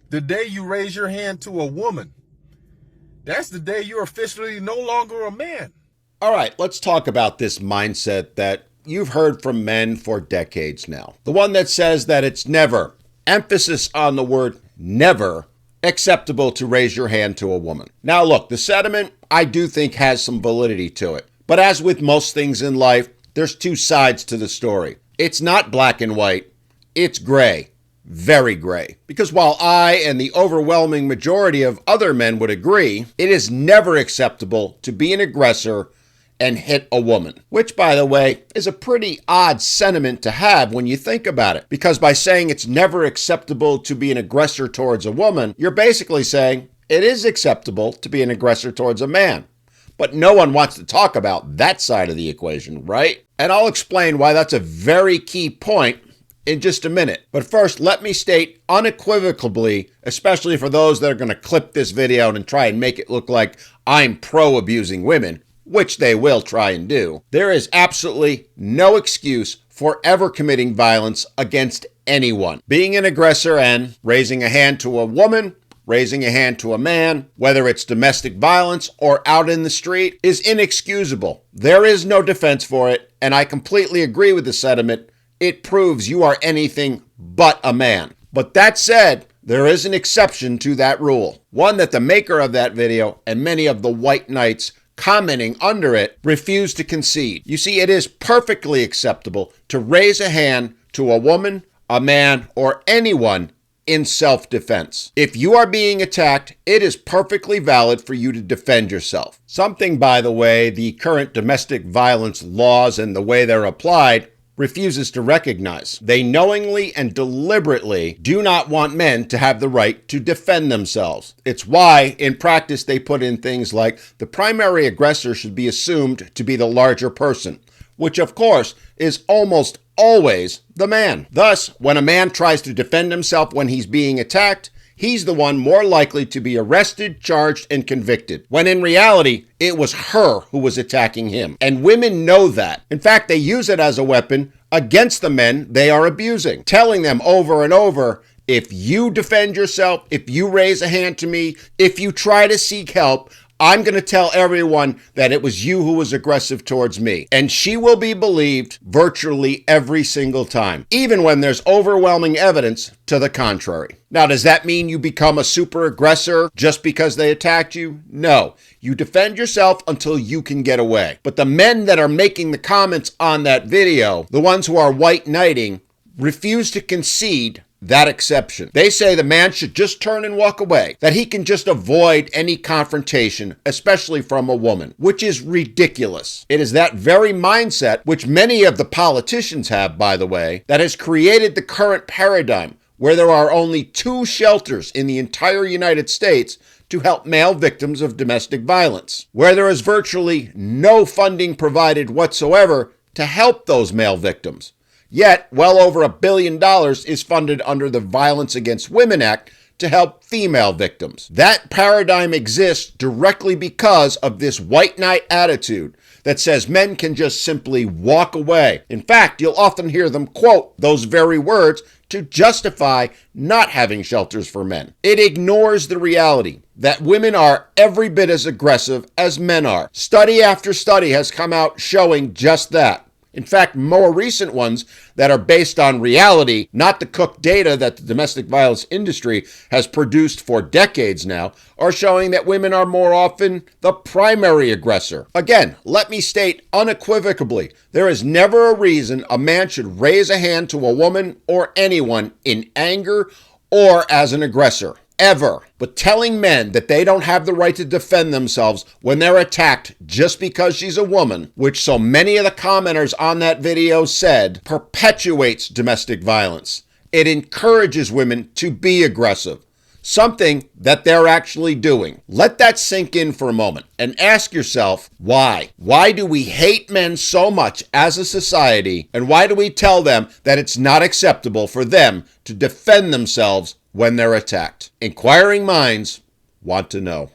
The day you raise your hand to a woman, that's the day you're officially no longer a man. All right, let's talk about this mindset that you've heard from men for decades now. The one that says that it's never, emphasis on the word never, acceptable to raise your hand to a woman. Now, look, the sentiment I do think has some validity to it. But as with most things in life, there's two sides to the story. It's not black and white, it's gray. Very gray. Because while I and the overwhelming majority of other men would agree, it is never acceptable to be an aggressor and hit a woman. Which, by the way, is a pretty odd sentiment to have when you think about it. Because by saying it's never acceptable to be an aggressor towards a woman, you're basically saying it is acceptable to be an aggressor towards a man. But no one wants to talk about that side of the equation, right? And I'll explain why that's a very key point in just a minute. But first, let me state unequivocally, especially for those that are going to clip this video and try and make it look like I'm pro-abusing women, which they will try and do, there is absolutely no excuse for ever committing violence against anyone. Being an aggressor and raising a hand to a woman, raising a hand to a man, whether it's domestic violence or out in the street, is inexcusable. There is no defense for it, and I completely agree with the sentiment. It proves you are anything but a man. But that said, there is an exception to that rule. One that the maker of that video and many of the white knights commenting under it refuse to concede. You see, it is perfectly acceptable to raise a hand to a woman, a man, or anyone in self-defense. If you are being attacked, it is perfectly valid for you to defend yourself. Something, by the way, the current domestic violence laws and the way they're applied refuses to recognize. They knowingly and deliberately do not want men to have the right to defend themselves. It's why, in practice, they put in things like the primary aggressor should be assumed to be the larger person, which of course is almost always the man. Thus, when a man tries to defend himself when he's being attacked, he's the one more likely to be arrested, charged, and convicted, when in reality, it was her who was attacking him. And women know that. In fact, they use it as a weapon against the men they are abusing, telling them over and over, if you defend yourself, if you raise a hand to me, if you try to seek help, I'm going to tell everyone that it was you who was aggressive towards me. And she will be believed virtually every single time, even when there's overwhelming evidence to the contrary. Now, does that mean you become a super aggressor just because they attacked you? No. You defend yourself until you can get away. But the men that are making the comments on that video, the ones who are white knighting, refuse to concede that exception. They say the man should just turn and walk away, that he can just avoid any confrontation, especially from a woman, which is ridiculous. It is that very mindset, which many of the politicians have, by the way, that has created the current paradigm where there are only 2 shelters in the entire United States to help male victims of domestic violence, where there is virtually no funding provided whatsoever to help those male victims. Yet, well over $1 billion is funded under the Violence Against Women Act to help female victims. That paradigm exists directly because of this white knight attitude that says men can just simply walk away. In fact, you'll often hear them quote those very words to justify not having shelters for men. It ignores the reality that women are every bit as aggressive as men are. Study after study has come out showing just that. In fact, more recent ones that are based on reality, not the cooked data that the domestic violence industry has produced for decades now, are showing that women are more often the primary aggressor. Again, let me state unequivocally, there is never a reason a man should raise a hand to a woman or anyone in anger or as an aggressor. Ever. But telling men that they don't have the right to defend themselves when they're attacked just because she's a woman, which so many of the commenters on that video said, perpetuates domestic violence. It encourages women to be aggressive, something that they're actually doing. Let that sink in for a moment and ask yourself, why? Why do we hate men so much as a society, and why do we tell them that it's not acceptable for them to defend themselves when they're attacked? Inquiring minds want to know.